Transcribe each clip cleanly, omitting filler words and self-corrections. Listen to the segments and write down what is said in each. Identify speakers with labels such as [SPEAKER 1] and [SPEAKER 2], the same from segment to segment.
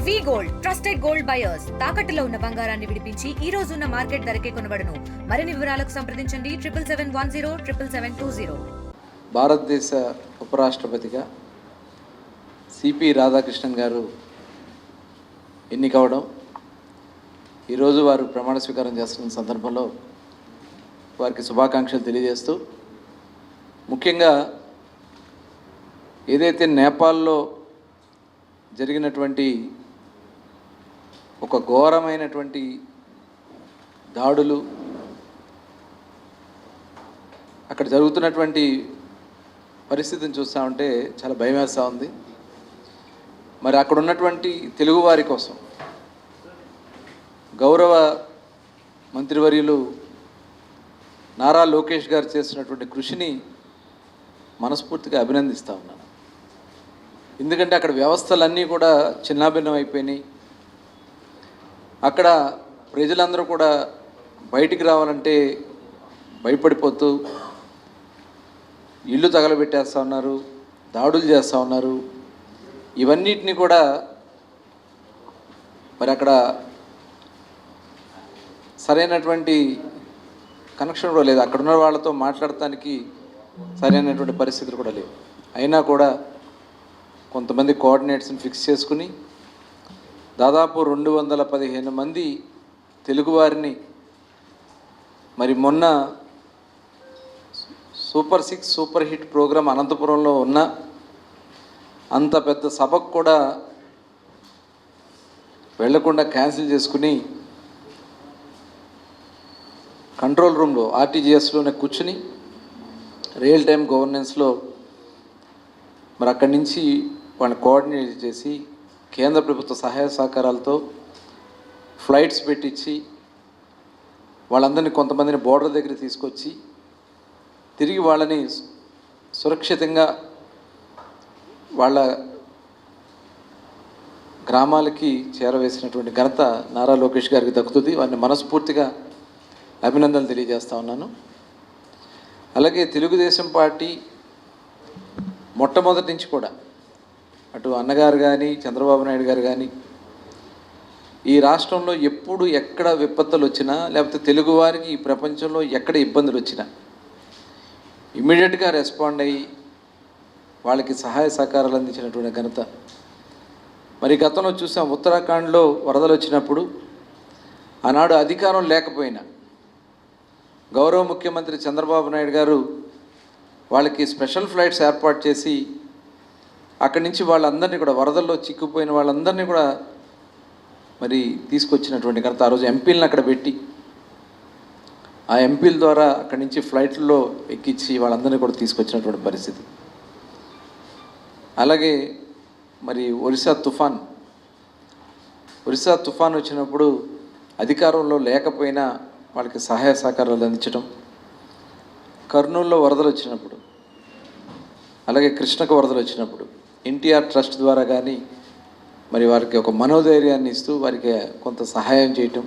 [SPEAKER 1] వి gold trusted gold buyers తాకట్టులో ఉన్న బంగారాన్ని విడిపించి ఈ రోజు ఉన్న మార్కెట్ ధరకే కొనబడును. మరిన్ని వివరాలకు సంప్రదించండి 7771077720.
[SPEAKER 2] భారతదేశ ఉపరాష్ట్రపతిగా సిపి రాధాకృష్ణన్ గారు ఎన్నికవడం, ఈరోజు వారు ప్రమాణ స్వీకారం చేస్తున్న సందర్భంలో వారికి శుభాకాంక్షలు తెలియజేస్తూ, ముఖ్యంగా ఏదైతే నేపాల్లో జరిగినటువంటి ఒక ఘోరమైనటువంటి దాడులు, అక్కడ జరుగుతున్నటువంటి పరిస్థితిని చూస్తూ ఉంటే చాలా భయం వేస్తూ ఉంది. మరి అక్కడ ఉన్నటువంటి తెలుగువారి కోసం గౌరవ మంత్రివర్యులు నారా లోకేష్ గారు చేస్తున్నటువంటి కృషిని మనస్ఫూర్తిగా అభినందిస్తూ ఉన్నాను. ఎందుకంటే అక్కడ వ్యవస్థలన్నీ కూడా చిన్నాభిన్నం అయిపోయినాయి. అక్కడ ప్రజలందరూ కూడా బయటికి రావాలంటే భయపడిపోతూ ఇల్లు తగలబెట్టేస్తూ ఉన్నారు, దాడులు చేస్తూ ఉన్నారు. ఇవన్నిటిని కూడా మరి అక్కడ సరైనటువంటి కనెక్షన్ కూడా లేదు. అక్కడ ఉన్న వాళ్ళతో మాట్లాడటానికి సరైనటువంటి పరిస్థితులు కూడా లేవు. అయినా కూడా కొంతమంది కోఆర్డినేట్స్ని ఫిక్స్ చేసుకుని దాదాపు 215 మంది తెలుగువారిని మరి మొన్న సూపర్ 6 సూపర్ హిట్ ప్రోగ్రాం అనంతపురంలో ఉన్న అంత పెద్ద సభకు కూడా వెళ్లకుండా క్యాన్సిల్ చేసుకుని కంట్రోల్ రూమ్లో ఆర్టీజీఎస్లోనే కూర్చుని రియల్ టైం గవర్నెన్స్లో మరి అక్కడి నుంచి వాళ్ళని కోఆర్డినేట్ చేసి కేంద్ర ప్రభుత్వ సహాయ సహకారాలతో ఫ్లైట్స్ పెట్టించి వాళ్ళందరినీ కొంతమందిని బోర్డర్ దగ్గర తీసుకొచ్చి తిరిగి వాళ్ళని సురక్షితంగా వాళ్ళ గ్రామాలకి చేరవేసినటువంటి ఘనత నారా లోకేష్ గారికి దక్కుతుంది. వారిని మనస్ఫూర్తిగా అభినందనలు తెలియజేస్తా ఉన్నాను. అలాగే తెలుగుదేశం పార్టీ మొట్టమొదటి నుంచి కూడా అటు అన్నగారు కానీ చంద్రబాబు నాయుడు గారు కానీ ఈ రాష్ట్రంలో ఎప్పుడు ఎక్కడ విపత్తులు వచ్చినా, లేకపోతే తెలుగువారికి ఈ ప్రపంచంలో ఎక్కడ ఇబ్బందులు వచ్చినా ఇమ్మీడియట్గా రెస్పాండ్ అయ్యి వాళ్ళకి సహాయ సహకారాలు అందించినటువంటి ఘనత. మరి గతంలో చూసాం, ఉత్తరాఖండ్లో వరదలు వచ్చినప్పుడు ఆనాడు అధికారం లేకపోయినా గౌరవ ముఖ్యమంత్రి చంద్రబాబు నాయుడు గారు వాళ్ళకి స్పెషల్ ఫ్లైట్స్ ఏర్పాటు చేసి అక్కడి నుంచి వాళ్ళందరినీ కూడా, వరదల్లో చిక్కుపోయిన వాళ్ళందరినీ కూడా మరి తీసుకొచ్చినటువంటి ఘనత. ఆ రోజు ఎంపీలను అక్కడ పెట్టి ఆ ఎంపీల ద్వారా అక్కడి నుంచి ఫ్లైట్లో ఎక్కించి వాళ్ళందరినీ కూడా తీసుకొచ్చినటువంటి పరిస్థితి. అలాగే మరి ఒరిస్సా తుఫాన్ వచ్చినప్పుడు అధికారంలో లేకపోయినా వాళ్ళకి సహాయ సహకారాలు అందించడం, కర్నూలులో వరదలు వచ్చినప్పుడు, అలాగే కృష్ణకు వరదలు వచ్చినప్పుడు ఎన్టీఆర్ ట్రస్ట్ ద్వారా కానీ మరి వారికి ఒక మనోధైర్యాన్ని ఇస్తూ వారికి కొంత సహాయం చేయటం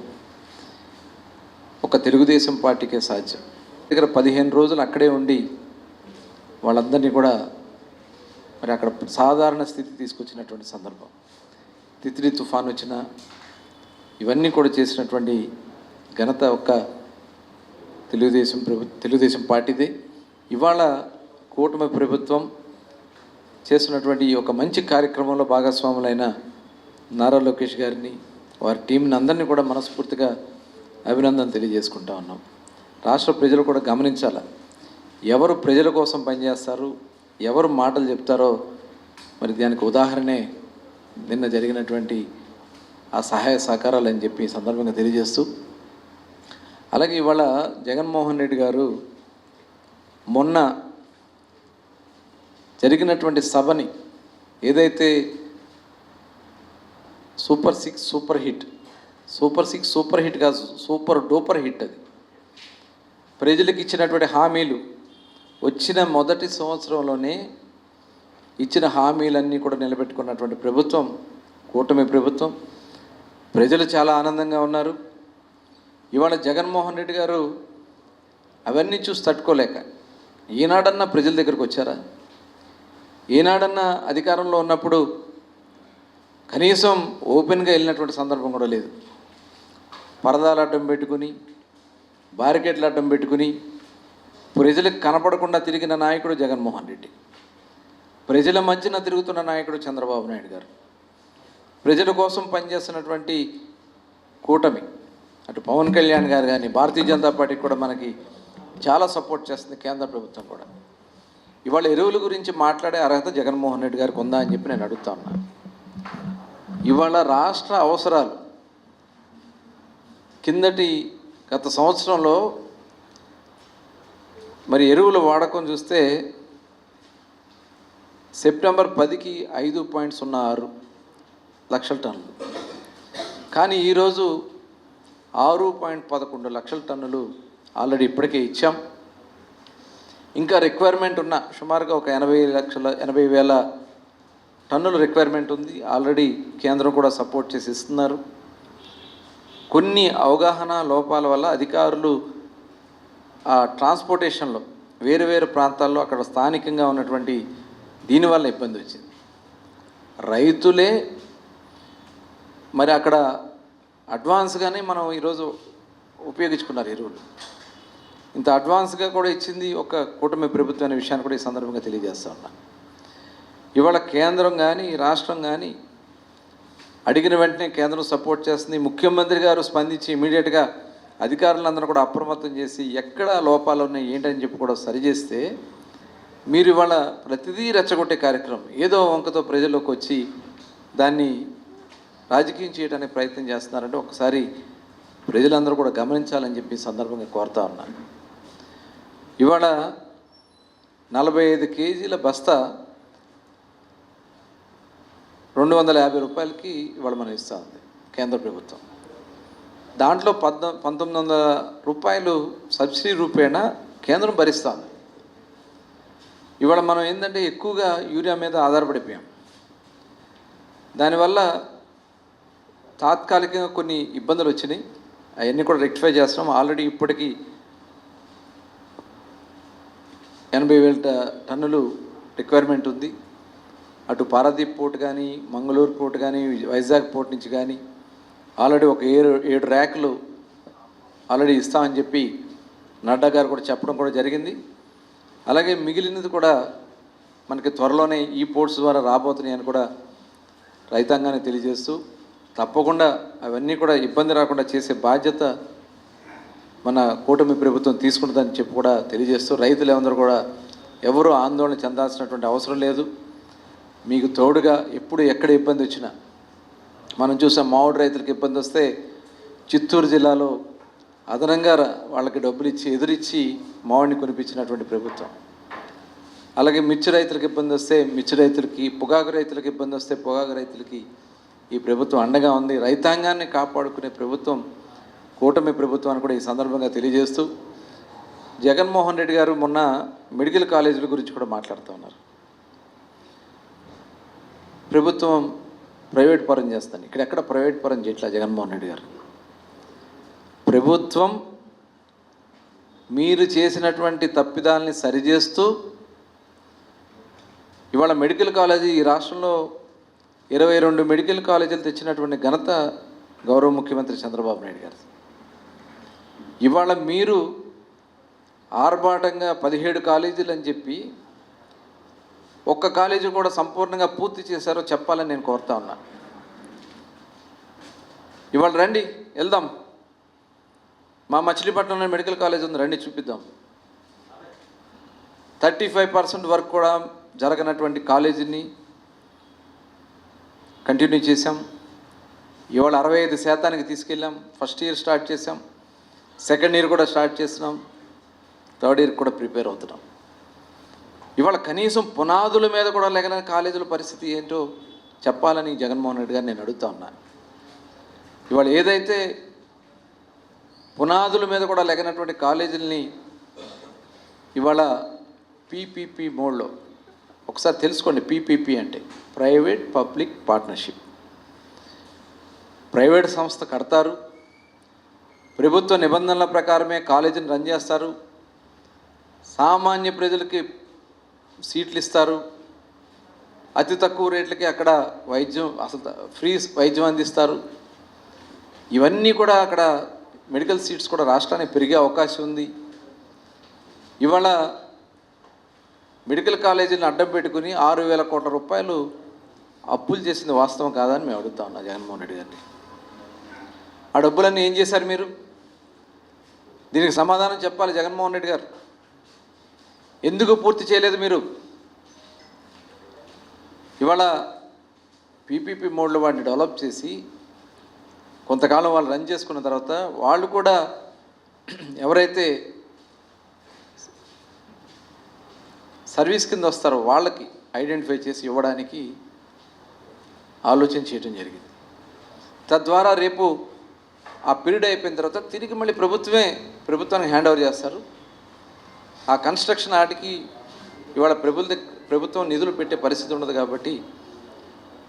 [SPEAKER 2] ఒక తెలుగుదేశం పార్టీకే సాధ్యం. దగ్గర 15 రోజులు అక్కడే ఉండి వాళ్ళందరినీ కూడా మరి అక్కడ సాధారణ స్థితి తీసుకొచ్చినటువంటి సందర్భం. తిత్లీ తుఫాన్ వచ్చినా ఇవన్నీ కూడా చేసినటువంటి ఘనత ఒక్క తెలుగుదేశం పార్టీదే. ఇవాళ కూటమి ప్రభుత్వం చేస్తున్నటువంటి ఈ ఒక మంచి కార్యక్రమంలో భాగస్వాములైన నారా లోకేష్ గారిని, వారి టీంని అందరినీ కూడా మనస్ఫూర్తిగా అభినందన తెలియజేసుకుంటా ఉన్నాం. రాష్ట్ర ప్రజలు కూడా గమనించాల, ఎవరు ప్రజల కోసం పనిచేస్తారు, ఎవరు మాటలు చెప్తారో మరి దానికి ఉదాహరణే నిన్న జరిగినటువంటి ఆ సహాయ సహకారాలు అని చెప్పి ఈ సందర్భంగా తెలియజేస్తూ, అలాగే ఇవాళ జగన్మోహన్ రెడ్డి గారు మొన్న జరిగినటువంటి సభని ఏదైతే సూపర్ 6 సూపర్ హిట్ కాదు, సూపర్ డూపర్ హిట్, అది ప్రజలకు ఇచ్చినటువంటి హామీలు వచ్చిన మొదటి సంవత్సరంలోనే ఇచ్చిన హామీలన్నీ కూడా నిలబెట్టుకున్నటువంటి ప్రభుత్వం కూటమి ప్రభుత్వం. ప్రజలు చాలా ఆనందంగా ఉన్నారు. ఇవాళ జగన్మోహన్ రెడ్డి గారు అవన్నీ చూసి తట్టుకోలేక ఈనాడన్నా ప్రజల దగ్గరకు వచ్చారా? ఈనాడన్నా అధికారంలో ఉన్నప్పుడు కనీసం ఓపెన్గా వెళ్ళినటువంటి సందర్భం కూడా లేదు. పరదాలు అడ్డం పెట్టుకుని, బారికేట్లు అడ్డం పెట్టుకుని ప్రజలకు కనపడకుండా తిరిగిన నాయకుడు జగన్మోహన్ రెడ్డి. ప్రజల మధ్యన తిరుగుతున్న నాయకుడు చంద్రబాబు నాయుడు గారు. ప్రజల కోసం పనిచేస్తున్నటువంటి కూటమి, అటు పవన్ కళ్యాణ్ గారు కానీ, భారతీయ జనతా పార్టీకి కూడా మనకి చాలా సపోర్ట్ చేస్తుంది కేంద్ర ప్రభుత్వం కూడా. ఇవాళ ఎరువుల గురించి మాట్లాడే అర్హత జగన్మోహన్ రెడ్డి గారికి ఉందా అని చెప్పి నేను అడుగుతా ఉన్నా. ఇవాళ రాష్ట్ర అవసరాలు గత సంవత్సరంలో మరి ఎరువుల వాడకం చూస్తే సెప్టెంబర్ 10కి 5.06 లక్షల టన్నులు, కానీ ఈరోజు 6.11 లక్షల టన్నులు ఆల్రెడీ ఇప్పటికే ఇచ్చాం. ఇంకా రిక్వైర్మెంట్ ఉన్న సుమారుగా ఒక 80,000 టన్నుల రిక్వైర్మెంట్ ఉంది. ఆల్రెడీ కేంద్రం కూడా సపోర్ట్ చేసి ఇస్తున్నారు. కొన్ని అవగాహన లోపాల వల్ల అధికారులు ఆ ట్రాన్స్పోర్టేషన్లో వేరు ప్రాంతాల్లో అక్కడ స్థానికంగా ఉన్నటువంటి దీనివల్ల ఇబ్బంది వచ్చింది. రైతులే మరి అక్కడ అడ్వాన్స్గానే మనం ఈరోజు ఉపయోగించుకున్నారు ఎరువులు. ఇంత అడ్వాన్స్గా కూడా ఇచ్చింది ఒక కూటమి ప్రభుత్వం అనే విషయాన్ని కూడా ఈ సందర్భంగా తెలియజేస్తా ఉన్నా. ఇవాళ కేంద్రం కానీ రాష్ట్రం కానీ అడిగిన వెంటనే కేంద్రం సపోర్ట్ చేస్తుంది. ముఖ్యమంత్రి గారు స్పందించి ఇమీడియట్గా అధికారులందరూ కూడా అప్రమత్తం చేసి ఎక్కడ లోపాలు ఉన్నాయి ఏంటని చెప్పి కూడా సరిచేస్తే, మీరు ఇవాళ ప్రతిదీ రెచ్చగొట్టే కార్యక్రమం ఏదో వంకతో ప్రజల్లోకి వచ్చి దాన్ని రాజకీయం చేయడానికి ప్రయత్నం చేస్తున్నారంటే ఒకసారి ప్రజలందరూ కూడా గమనించాలని చెప్పి సందర్భంగా కోరుతా ఉన్నాను. ఇవాళ 45 కేజీల బస్తా 250 రూపాయలకి ఇవాళ మనం ఇస్తూ ఉంది కేంద్ర ప్రభుత్వం. దాంట్లో 1900 రూపాయలు సబ్సిడీ రూపేణా కేంద్రం భరిస్తుంది. ఇవాళ మనం ఏంటంటే ఎక్కువగా యూరియా మీద ఆధారపడిపోయాం. దానివల్ల తాత్కాలికంగా కొన్ని ఇబ్బందులు వచ్చినాయి. అవన్నీ కూడా రెక్టిఫై చేస్తున్నాం. ఆల్రెడీ ఇప్పటికీ 80,000 టన్నులు రిక్వైర్మెంట్ ఉంది. అటు పారాదీప్ పోర్ట్ కానీ, మంగళూరు పోర్ట్ కానీ, వైజాగ్ పోర్ట్ నుంచి కానీ ఆల్రెడీ ఒక 7 ర్యాకులు ఆల్రెడీ ఇస్తామని చెప్పి నడ్డా గారు కూడా చెప్పడం కూడా జరిగింది. అలాగే మిగిలినది కూడా మనకి త్వరలోనే ఈ పోర్ట్స్ ద్వారా రాబోతున్నాయని కూడా రైతాంగాన్ని తెలియజేస్తూ, తప్పకుండా అవన్నీ కూడా ఇబ్బంది రాకుండా చేసే బాధ్యత మన కూటమి ప్రభుత్వం తీసుకుంటుందని చెప్పి కూడా తెలియజేస్తూ, రైతులు అందరూ కూడా ఎవరూ ఆందోళన చెందాల్సినటువంటి అవసరం లేదు. మీకు తోడుగా ఎప్పుడు ఎక్కడ ఇబ్బంది వచ్చినా మనం చూసాం. మామిడి రైతులకు ఇబ్బంది వస్తే చిత్తూరు జిల్లాలో అదనంగా వాళ్ళకి డబ్బులు ఇచ్చి ఎదురిచ్చి మామిడిని కొనిపించినటువంటి ప్రభుత్వం. అలాగే మిర్చి రైతులకు ఇబ్బంది వస్తే మిర్చి రైతులకి, పొగాకు రైతులకు ఇబ్బంది వస్తే పొగాకు రైతులకి ఈ ప్రభుత్వం అండగా ఉంది. రైతాంగాన్ని కాపాడుకునే ప్రభుత్వం కూటమి ప్రభుత్వాన్ని కూడా ఈ సందర్భంగా తెలియజేస్తూ, జగన్మోహన్ రెడ్డి గారు మొన్న మెడికల్ కాలేజీల గురించి కూడా మాట్లాడుతూ ఉన్నారు. ప్రభుత్వం ప్రైవేట్ పరం చేస్తాను, ఇక్కడెక్కడ ప్రైవేట్ పరం చేయట్లా జగన్మోహన్ రెడ్డి గారు. ప్రభుత్వం మీరు చేసినటువంటి తప్పిదాలని సరిచేస్తూ ఇవాళ మెడికల్ కాలేజీ ఈ రాష్ట్రంలో 22 మెడికల్ కాలేజీలు తెచ్చినటువంటి ఘనత గౌరవ ముఖ్యమంత్రి చంద్రబాబు నాయుడు గారు. ఇవాళ మీరు ఆర్భాటంగా 17 కాలేజీలు అని చెప్పి ఒక్క కాలేజీ కూడా సంపూర్ణంగా పూర్తి చేశారో చెప్పాలని నేను కోరుతా ఉన్నా. ఇవాళ రండి వెళ్దాం, మా మచిలీపట్నంలో మెడికల్ కాలేజ్ ఉంది, రండి చూపిద్దాం. 35% వరకు కూడా జరగనటువంటి కాలేజీని కంటిన్యూ చేసాం. ఇవాళ 65% తీసుకెళ్ళాం. ఫస్ట్ ఇయర్ స్టార్ట్ చేసాం, సెకండ్ ఇయర్ కూడా స్టార్ట్ చేస్తున్నాం, థర్డ్ ఇయర్ కూడా ప్రిపేర్ అవుతున్నాం. ఇవాళ కనీసం పునాదుల మీద కూడా లేకన కాలేజీల పరిస్థితి ఏంటో చెప్పాలని జగన్మోహన్ రెడ్డి గారు నేను అడుగుతా ఉన్నాను. ఇవాళ ఏదైతే పునాదుల మీద కూడా లేకనటువంటి కాలేజీలని ఇవాళ పీపీపీ మోడ్లో ఒకసారి తెలుసుకోండి. పీపీపీ అంటే ప్రైవేట్ పబ్లిక్ పార్ట్నర్షిప్. ప్రైవేట్ సంస్థ కడతారు, ప్రభుత్వ నిబంధనల ప్రకారమే కాలేజీని రన్ చేస్తారు, సామాన్య ప్రజలకి సీట్లు ఇస్తారు, అతి తక్కువ రేట్లకి అక్కడ వైద్యం అసలు ఫ్రీ వైద్యం అందిస్తారు. ఇవన్నీ కూడా అక్కడ మెడికల్ సీట్స్ కూడా రాష్ట్రానికి పెరిగే అవకాశం ఉంది. ఇవాళ మెడికల్ కాలేజీలను అడ్డం పెట్టుకుని 6,000 కోట్ల రూపాయలు అప్పులు చేసింది వాస్తవం కాదని మేము అడుగుతా ఉన్నాం జగన్మోహన్ రెడ్డి గారిని. ఆ డబ్బులన్నీ ఏం చేశారు మీరు? దీనికి సమాధానం చెప్పాలి జగన్మోహన్ రెడ్డి గారు. ఎందుకు పూర్తి చేయలేదు మీరు? ఇవాళ పీపీపీ మోడ్లో వాటిని డెవలప్ చేసి కొంతకాలం వాళ్ళు రన్ చేసుకున్న తర్వాత వాళ్ళు కూడా ఎవరైతే సర్వీస్ కింద వస్తారో వాళ్ళకి ఐడెంటిఫై చేసి ఇవ్వడానికి ఆలోచన చేయడం జరిగింది. తద్వారా రేపు ఆ పీరియడ్ అయిపోయిన తర్వాత తిరిగి మళ్ళీ ప్రభుత్వానికి హ్యాండ్ ఓవర్ చేస్తారు. ఆ కన్స్ట్రక్షన్ ఆటికి ఇవాళ ప్రభుత్వం నిధులు పెట్టే పరిస్థితి ఉండదు కాబట్టి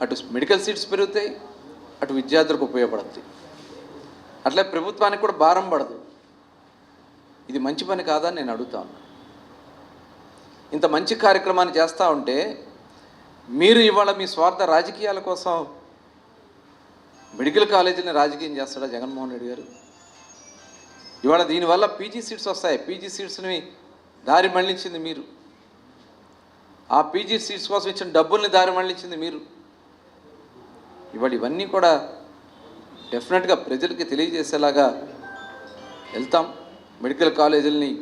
[SPEAKER 2] అటు మెడికల్ సీట్స్ పెరుగుతాయి, అటు విద్యార్థులకు ఉపయోగపడుతుంది. అట్లే ప్రభుత్వానికి కూడా భారం పడదు. ఇది మంచి పని కాదని నేను అడుగుతా ఉన్నా. ఇంత మంచి కార్యక్రమాన్ని చేస్తూ ఉంటే మీరు ఇవాళ మీ స్వార్థ రాజకీయాల కోసం మెడికల్ కాలేజీని రాజకీయం చేస్తాడా జగన్మోహన్ రెడ్డి గారు? ఇవాళ దీనివల్ల పీజీ సీట్స్ వస్తాయి. పీజీ సీట్స్ని దారి మళ్లించింది మీరు. ఆ పీజీ సీట్స్ కోసం ఇచ్చిన డబ్బుల్ని దారి మళ్లించింది మీరు. ఇవాళ ఇవన్నీ కూడా డెఫినెట్గా ప్రజలకి తెలియజేసేలాగా వెళ్తాం. మెడికల్ కాలేజీలని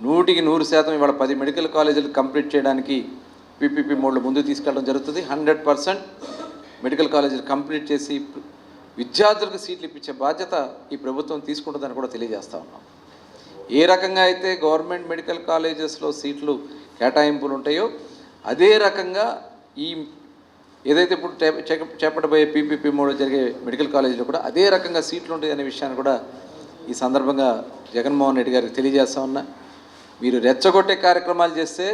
[SPEAKER 2] 100% ఇవాళ 10 మెడికల్ కాలేజీలు కంప్లీట్ చేయడానికి పీపీపీ మోడ్లో ముందుకు తీసుకెళ్ళడం జరుగుతుంది. 100% మెడికల్ కాలేజీలు కంప్లీట్ చేసి విద్యార్థులకు సీట్లు ఇప్పించే బాధ్యత ఈ ప్రభుత్వం తీసుకుంటుందని కూడా తెలియజేస్తూ ఉన్నాం. ఏ రకంగా అయితే గవర్నమెంట్ మెడికల్ కాలేజెస్లో సీట్లు కేటాయింపులు ఉంటాయో అదే రకంగా ఈ ఏదైతే ఇప్పుడు చేపట్టబోయే పీపీపీ మోడ్లో జరిగే మెడికల్ కాలేజీలో కూడా అదే రకంగా సీట్లు ఉంటాయి అనే విషయాన్ని కూడా ఈ సందర్భంగా జగన్మోహన్ రెడ్డి గారికి తెలియజేస్తా ఉన్నా. మీరు రెచ్చగొట్టే కార్యక్రమాలు చేస్తే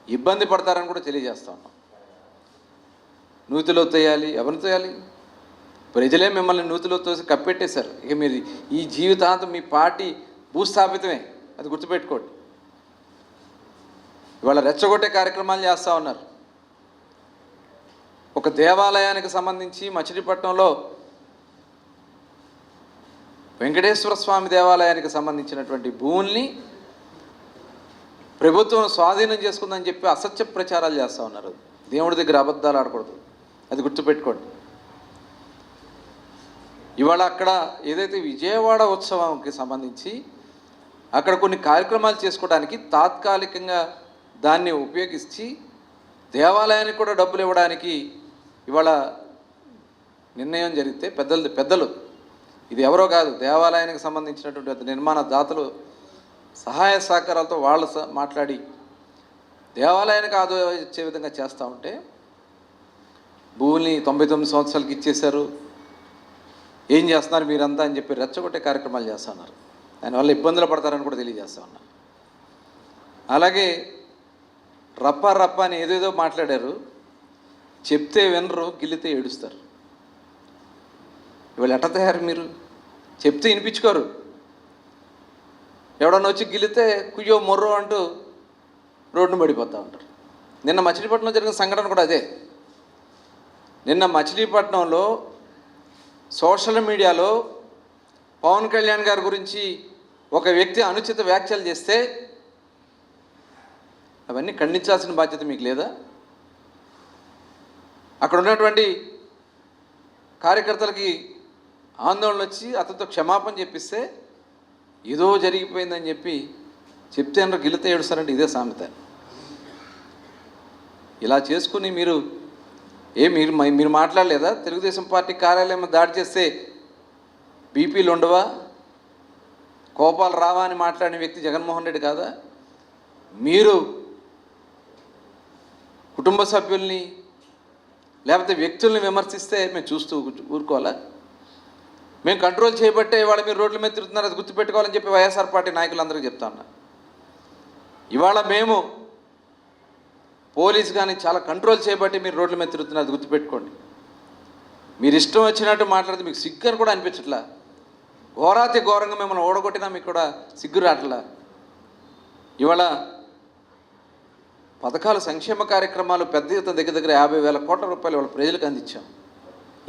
[SPEAKER 2] ఇబ్బంది పడతారని కూడా తెలియజేస్తా ఉన్నాం. నూతిలో తోయాలి, ఎవరిని తోయాలి? ప్రజలే మిమ్మల్ని నూతిలో తోసి కప్పెట్టేశారు. ఇక మీరు ఈ జీవితాంతం మీ పార్టీ భూస్థాపితమే, అది గుర్తుపెట్టుకోండి. ఇవాళ రెచ్చగొట్టే కార్యక్రమాలు చేస్తూ ఉన్నారు. ఒక దేవాలయానికి సంబంధించి మచిలీపట్నంలో వెంకటేశ్వర స్వామి దేవాలయానికి సంబంధించినటువంటి భూముల్ని ప్రభుత్వం స్వాధీనం చేసుకుందని చెప్పి అసత్య ప్రచారాలు చేస్తూ ఉన్నారు. దేవుడి దగ్గర అబద్ధాలు ఆడకూడదు, అది గుర్తుపెట్టుకోండి. ఇవాళ అక్కడ ఏదైతే విజయవాడ ఉత్సవానికి సంబంధించి అక్కడ కొన్ని కార్యక్రమాలు చేసుకోవడానికి తాత్కాలికంగా దాన్ని ఉపయోగించి దేవాలయానికి కూడా డబ్బులు ఇవ్వడానికి ఇవాళ నిర్ణయం జరిగితే పెద్దలు ఇది ఎవరో కాదు, దేవాలయానికి సంబంధించినటువంటి నిర్మాణ దాతలు సహాయ సహకారాలతో వాళ్ళు మాట్లాడి దేవాలయానికి ఆదాయం ఇచ్చే విధంగా చేస్తూ ఉంటే భూమిని 99 సంవత్సరాలకి ఇచ్చేశారు, ఏం చేస్తున్నారు మీరంతా అని చెప్పి రెచ్చగొట్టే కార్యక్రమాలు చేస్తున్నారు. దానివల్ల ఇబ్బందులు పడతారని కూడా తెలియజేస్తూ ఉన్నారు. అలాగే రప్ప అని ఏదేదో మాట్లాడారు. చెప్తే వినరు, గిల్లితే ఏడుస్తారు. ఇవాళ ఎట్ట తయారు మీరు? చెప్తే వినిపించుకోరు. ఎవడన్నా వచ్చి గిల్లితే కుయ్యో మొర్రో అంటూ రోడ్డును పడిపోతూ ఉంటారు. నిన్న మచిలీపట్నంలో జరిగిన సంఘటన కూడా అదే. నిన్న మచిలీపట్నంలో సోషల్ మీడియాలో పవన్ కళ్యాణ్ గారి గురించి ఒక వ్యక్తి అనుచిత వ్యాఖ్యలు చేస్తే అవన్నీ ఖండించాల్సిన బాధ్యత మీకు లేదా? అక్కడ ఉన్నటువంటి కార్యకర్తలకి ఆందోళన వచ్చి అతనితో క్షమాపణ చెప్పిస్తే ఏదో జరిగిపోయిందని చెప్పి చెప్తే అందరూ గిలితే ఏడుస్తారంటే ఇదే సామెత. ఇలా చేసుకుని మీరు మీరు మాట్లాడలేదా? తెలుగుదేశం పార్టీ కార్యాలయం దాడి చేస్తే బీపీలు ఉండవా, కోపాలు రావా అని మాట్లాడిన వ్యక్తి జగన్మోహన్ రెడ్డి కాదా? మీరు కుటుంబ సభ్యుల్ని లేకపోతే వ్యక్తుల్ని విమర్శిస్తే మేము చూస్తూ ఊరుకోవాలా? మేము కంట్రోల్ చేయబట్టే ఇవాళ మీరు రోడ్ల మీద తిరుగుతున్నారు, అది గుర్తుపెట్టుకోవాలని చెప్పి వైఎస్ఆర్ పార్టీ నాయకులందరికీ చెప్తా ఉన్నా. ఇవాళ మేము పోలీస్ కానీ చాలా కంట్రోల్ చేయబట్టి మీరు రోడ్ల మీద తిరుగుతున్నారు, అది గుర్తుపెట్టుకోండి. మీరు ఇష్టం వచ్చినట్టు మాట్లాడితే మీకు సిగ్గు అని కూడా అనిపించట్లా. ఘోరాతి ఘోరంగా మిమ్మల్ని ఓడగొట్టినా మీకు కూడా సిగ్గు రావట్లా. ఇవాళ పథకాలు, సంక్షేమ కార్యక్రమాలు పెద్ద ఎత్తున దగ్గర 50,000 కోట్ల రూపాయలు వాళ్ళ ప్రజలకు అందించాం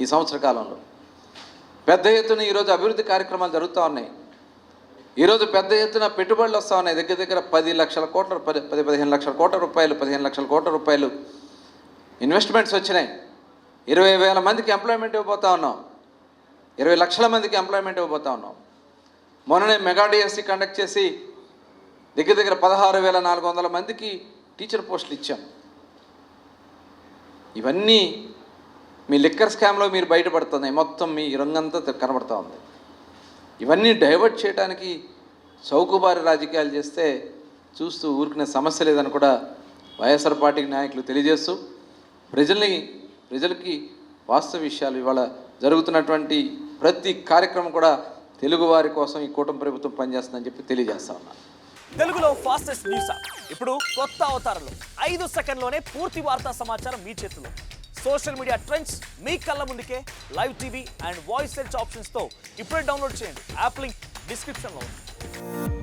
[SPEAKER 2] ఈ సంవత్సర కాలంలో. పెద్ద ఎత్తున ఈరోజు అభివృద్ధి కార్యక్రమాలు జరుగుతూ ఉన్నాయి. ఈరోజు పెద్ద ఎత్తున పెట్టుబడులు వస్తూ ఉన్నాయి. దగ్గర 10 లక్షల కోట్ల 15 లక్షల కోట్ల రూపాయలు 15 లక్షల కోట్ల రూపాయలు ఇన్వెస్ట్మెంట్స్ వచ్చినాయి. 20,000 మందికి ఎంప్లాయ్మెంట్ ఇవ్వబోతా ఉన్నాం. 20 లక్షల మందికి ఎంప్లాయ్మెంట్ ఇవ్వబోతా ఉన్నాం. మొన్ననే మెగా డిఎస్సి కండక్ట్ చేసి దగ్గర 16,400 మందికి టీచర్ పోస్టులు ఇచ్చాం. ఇవన్నీ మీ లిక్కర్ స్కామ్లో మీరు బయటపడుతున్నాయి. మొత్తం మీ రంగంతా కనబడుతూ ఉంది. ఇవన్నీ డైవర్ట్ చేయడానికి చౌకబారి రాజకీయాలు చేస్తే చూస్తూ ఊరుకునే సమస్య లేదని కూడా వైఎస్ఆర్ పార్టీ నాయకులు తెలియజేస్తూ ప్రజలకి వాస్తవ విషయాలు, ఇవాళ జరుగుతున్నటువంటి ప్రతి కార్యక్రమం కూడా తెలుగువారి కోసం ఈ కూటమి ప్రభుత్వం పనిచేస్తుందని చెప్పి తెలియజేస్తా ఉన్నా.
[SPEAKER 3] తెలుగులో ఫాస్టెస్ట్ న్యూస్ యాప్ ఇప్పుడు కొత్త అవతారంలో 5 సెకండ్లోనే పూర్తి వార్తా సమాచారం మీ చేతిలో. సోషల్ మీడియా ట్రెండ్స్ మీ కళ్ళ ముందుకే live TV and voice search ఆప్షన్స్తో ఇప్పుడే డౌన్లోడ్ చేయండి. యాప్ లింక్ డిస్క్రిప్షన్లో ఉంది.